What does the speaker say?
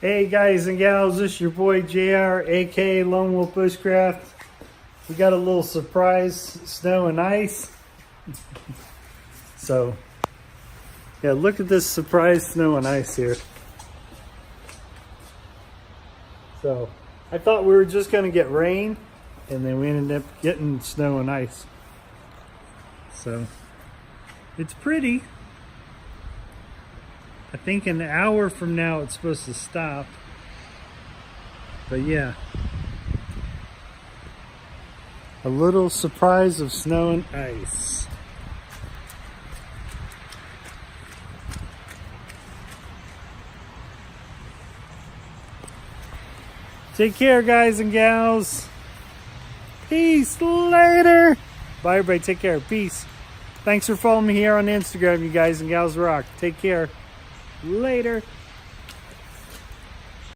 Hey guys and gals, this is your boy JR, aka Lone Wolf Bushcraft. We got a little surprise snow and ice. So, yeah, look at this surprise snow and ice here. So, I thought we were just going to get rain, and then we ended up getting snow and ice. So, it's pretty. I think an hour from now it's supposed to stop. But yeah. A little surprise of snow and ice. Take care, guys and gals. Peace later. Bye, everybody. Take care. Peace. Thanks for following me here on Instagram, you guys and gals rock. Take care. Later.